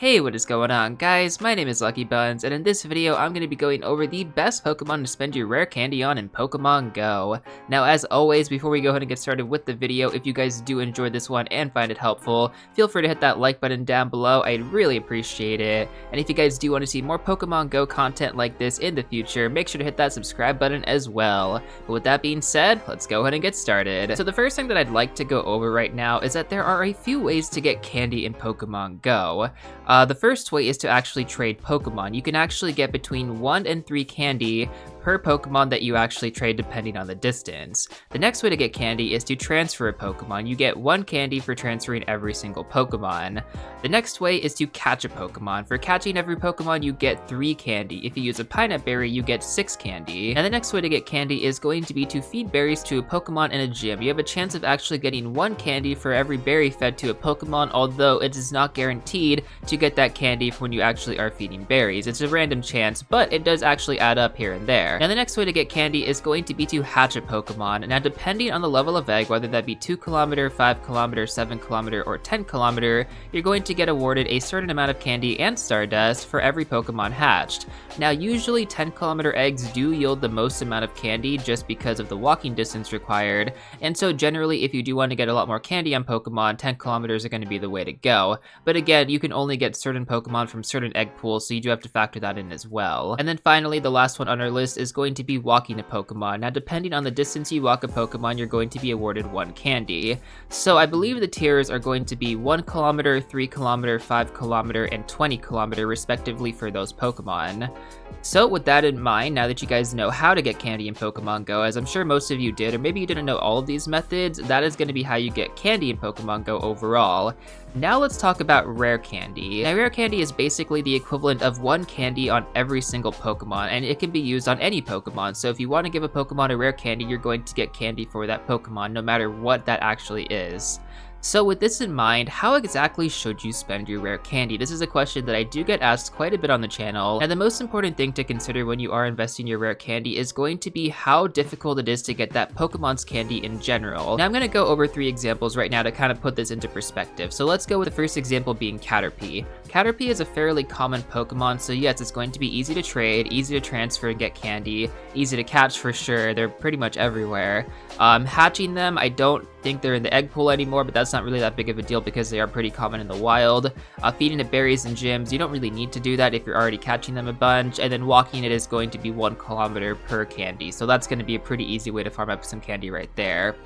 Hey, what is going on, guys? My name is LuckyBunz, and in this video, I'm going to be going over the best Pokemon to spend your rare candy on in Pokemon Go. Now, as always, before we go ahead and get started with the video, if you guys do enjoy this one and find it helpful, feel free to hit that like button down below. I'd really appreciate it. And if you guys do want to see more Pokemon Go content like this in the future, make sure to hit that subscribe button as well. But with that being said, let's go ahead and get started. So the first thing that I'd like to go over right now is that there are a few ways to get candy in Pokemon Go. The first way is to actually trade Pokemon. You can actually get between 1 and 3 candy per Pokemon that you actually trade depending on the distance. The next way to get candy is to transfer a Pokemon. You get 1 candy for transferring every single Pokemon. The next way is to catch a Pokemon. For catching every Pokemon, you get 3 candy. If you use a Pineapple Berry, you get 6 candy. And the next way to get candy is going to be to feed berries to a Pokemon in a gym. You have a chance of actually getting 1 candy for every berry fed to a Pokemon, although it is not guaranteed to get that candy for when you actually are feeding berries. It's a random chance, but it does actually add up here and there. Now the next way to get candy is going to be to hatch a Pokemon. Now depending on the level of egg, whether that be 2 kilometer, 5 kilometer, 7 kilometer, or 10 kilometer, you're going to get awarded a certain amount of candy and Stardust for every Pokemon hatched. Now usually 10 kilometer eggs do yield the most amount of candy just because of the walking distance required, and so generally if you do want to get a lot more candy on Pokemon, 10 kilometers are going to be the way to go. But again, you can only get certain Pokemon from certain egg pools, so you do have to factor that in as well. And then finally, the last one on our list is going to be walking a Pokemon. Now depending on the distance you walk a Pokemon, you're going to be awarded 1 candy. So I believe the tiers are going to be 1 kilometer, 3 kilometer, 5 kilometer, and 20 kilometer respectively for those Pokemon. So with that in mind, now that you guys know how to get candy in Pokemon Go, as I'm sure most of you did, or maybe you didn't know all of these methods, that is going to be how you get candy in Pokemon Go overall. Now let's talk about rare candy. Now rare candy is basically the equivalent of 1 candy on every single Pokemon, and it can be used on any Pokemon. So if you want to give a Pokemon a rare candy, you're going to get candy for that Pokemon, no matter what that actually is. So with this in mind, how exactly should you spend your rare candy? This is a question that I do get asked quite a bit on the channel, and the most important thing to consider when you are investing your rare candy is going to be how difficult it is to get that Pokemon's candy in general. Now I'm going to go over 3 examples right now to kind of put this into perspective. So let's go with the first example being Caterpie. Caterpie is a fairly common Pokemon, so yes, it's going to be easy to trade, easy to transfer and get candy, easy to catch for sure, they're pretty much everywhere. Hatching them, I don't think they're in the egg pool anymore, but that's not really that big of a deal because they are pretty common in the wild. Feeding it berries in gyms, you don't really need to do that if you're already catching them a bunch, and then walking it is going to be 1 kilometer per candy, so that's going to be a pretty easy way to farm up some candy right there.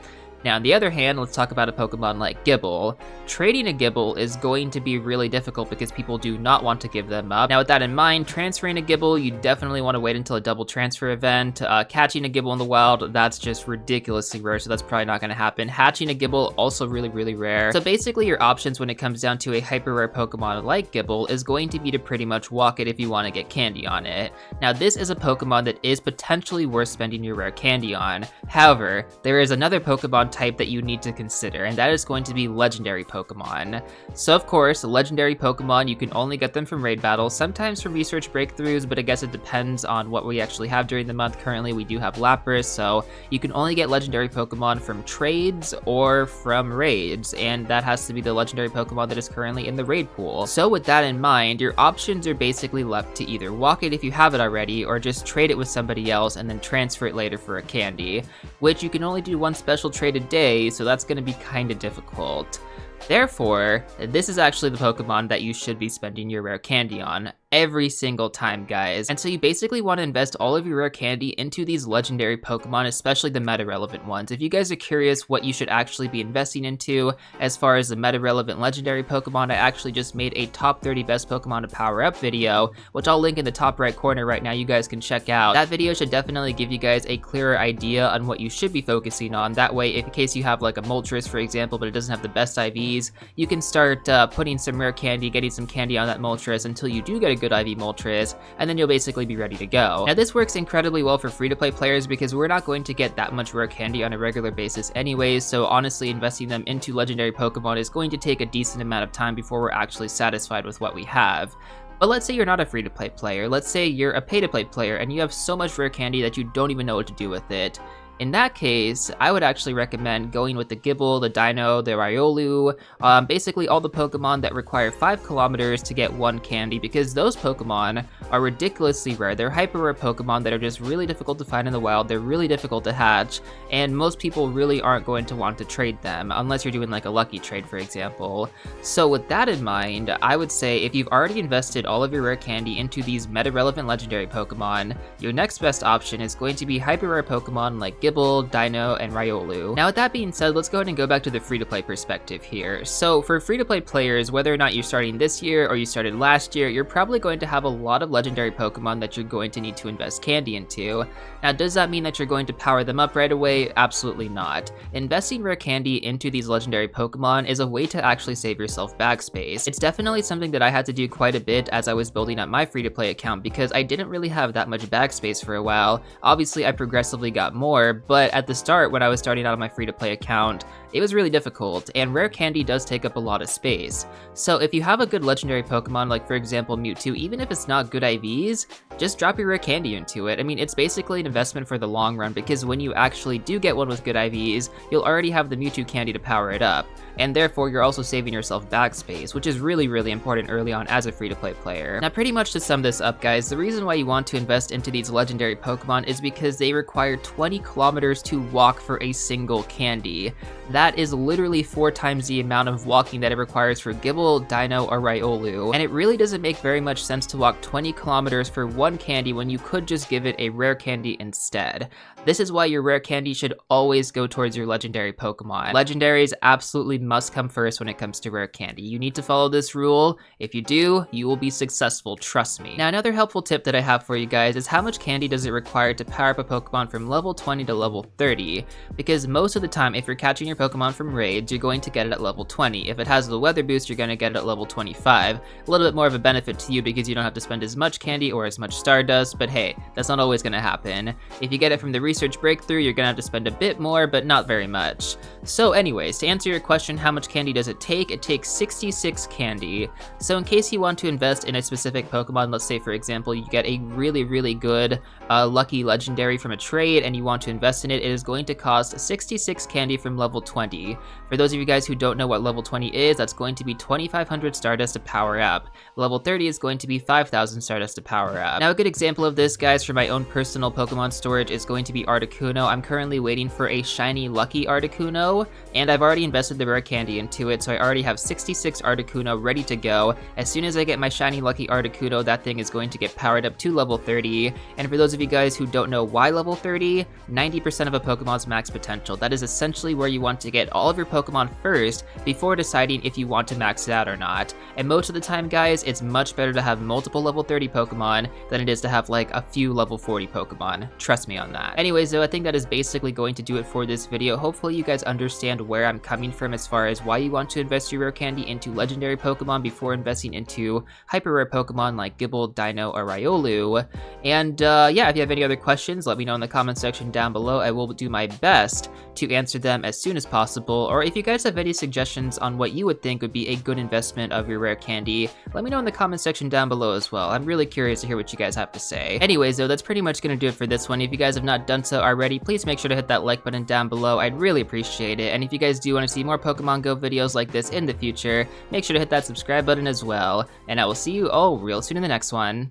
Now, on the other hand, let's talk about a Pokemon like Gibble. Trading a Gibble is going to be really difficult because people do not want to give them up. Now, with that in mind, transferring a Gibble, you definitely want to wait until a double transfer event. Catching a Gibble in the wild, that's just ridiculously rare, so that's probably not going to happen. Hatching a Gibble, also really, really rare. So basically, your options when it comes down to a hyper rare Pokemon like Gibble is going to be to pretty much walk it if you want to get candy on it. Now, this is a Pokemon that is potentially worth spending your rare candy on. However, there is another Pokemon type that you need to consider, and that is going to be legendary Pokemon. So of course, legendary Pokemon, you can only get them from raid battles, sometimes from research breakthroughs, but I guess it depends on what we actually have during the month. Currently we do have Lapras, so you can only get legendary Pokemon from trades or from raids, and that has to be the legendary Pokemon that is currently in the raid pool. So with that in mind, your options are basically left to either walk it if you have it already, or just trade it with somebody else and then transfer it later for a candy, which you can only do 1 special trade a day, so that's going to be kind of difficult. Therefore, this is actually the Pokemon that you should be spending your rare candy on every single time, guys. And so you basically want to invest all of your rare candy into these legendary Pokemon, especially the meta-relevant ones. If you guys are curious what you should actually be investing into as far as the meta-relevant legendary Pokemon, I actually just made a top 30 best Pokemon to power up video, which I'll link in the top right corner right now. You guys can check out. That video should definitely give you guys a clearer idea on what you should be focusing on. That way, if in case you have like a Moltres, for example, but it doesn't have the best IVs, you can start putting some rare candy, getting some candy on that Moltres until you do get a good IV Moltres, and then you'll basically be ready to go. Now this works incredibly well for free-to-play players because we're not going to get that much rare candy on a regular basis anyways, so honestly investing them into legendary Pokemon is going to take a decent amount of time before we're actually satisfied with what we have. But let's say you're not a free-to-play player, let's say you're a pay-to-play player and you have so much rare candy that you don't even know what to do with it. In that case, I would actually recommend going with the Gibble, the Dino, the Riolu, basically all the Pokemon that require 5 kilometers to get 1 candy, because those Pokemon are ridiculously rare. They're hyper rare Pokemon that are just really difficult to find in the wild, they're really difficult to hatch, and most people really aren't going to want to trade them, unless you're doing like a lucky trade, for example. So with that in mind, I would say if you've already invested all of your rare candy into these meta-relevant legendary Pokemon, your next best option is going to be hyper rare Pokemon like Gibble, Dino, and Riolu. Now with that being said, let's go ahead and go back to the free-to-play perspective here. So for free-to-play players, whether or not you're starting this year or you started last year, you're probably going to have a lot of legendary Pokemon that you're going to need to invest candy into. Now does that mean that you're going to power them up right away? Absolutely not. Investing rare candy into these legendary Pokemon is a way to actually save yourself bag space. It's definitely something that I had to do quite a bit as I was building up my free-to-play account because I didn't really have that much bag space for a while. Obviously I progressively got more, but at the start when I was starting out on my free-to-play account, it was really difficult, and rare candy does take up a lot of space. So if you have a good legendary Pokemon, like for example Mewtwo, even if it's not good IVs, just drop your rare candy into it. I mean, it's basically an investment for the long run because when you actually do get one with good IVs, you'll already have the Mewtwo candy to power it up, and therefore you're also saving yourself bag space, which is really, really important early on as a free-to-play player. Now pretty much to sum this up guys, the reason why you want to invest into these legendary Pokemon is because they require 20 kilometers to walk for a single candy. That is literally 4 times the amount of walking that it requires for Gibble, Dino, or Riolu, and it really doesn't make very much sense to walk 20 kilometers for 1 candy when you could just give it a rare candy instead. This is why your rare candy should always go towards your legendary Pokemon. Legendaries absolutely must come first when it comes to rare candy. You need to follow this rule. If you do, you will be successful, trust me. Now another helpful tip that I have for you guys is how much candy does it require to power up a Pokemon from level 20 to level 30? Because most of the time, if you're catching your Pokemon from raids, you're going to get it at level 20. If it has the weather boost, you're going to get it at level 25. A little bit more of a benefit to you because you don't have to spend as much candy or as much Stardust, but hey, that's not always going to happen. If you get it from the research breakthrough, you're going to have to spend a bit more, but not very much. So anyways, to answer your question, how much candy does it take? It takes 66 candy. So in case you want to invest in a specific Pokemon, let's say for example, you get a really, really good lucky legendary from a trade and you want to invest in it, it is going to cost 66 candy from level 20. For those of you guys who don't know what level 20 is, that's going to be 2,500 Stardust to power up. Level 30 is going to be 5,000 Stardust to power up. Now a good example of this, guys, for my own personal Pokemon storage is going to be Articuno. I'm currently waiting for a shiny lucky Articuno, and I've already invested the rare candy into it, so I already have 66 Articuno ready to go. As soon as I get my shiny lucky Articuno, that thing is going to get powered up to level 30, and for those of you guys who don't know why level 30, 90% of a Pokemon's max potential. That is essentially where you want to get all of your Pokemon first before deciding if you want to max it out or not. And most of the time, guys, it's much better to have multiple level 30 Pokemon than it is to have like a few level 40 Pokemon. Trust me on that. Anyways, though, I think that is basically going to do it for this video. Hopefully you guys understand where I'm coming from as far as why you want to invest your rare candy into legendary Pokemon before investing into hyper rare Pokemon like Gibble, Dino, or Riolu. And yeah, if you have any other questions, let me know in the comment section down below. I will do my best to answer them as soon as possible. Or if you guys have any suggestions on what you would think would be a good investment of your rare candy, let me know in the comment section down below as well. I'm really curious to hear what you guys have to say. Anyways, though, that's pretty much gonna do it for this one. If you guys have not done so already, please make sure to hit that like button down below. I'd really appreciate it. And if you guys do want to see more Pokemon Go videos like this in the future, make sure to hit that subscribe button as well. And I will see you all real soon in the next one.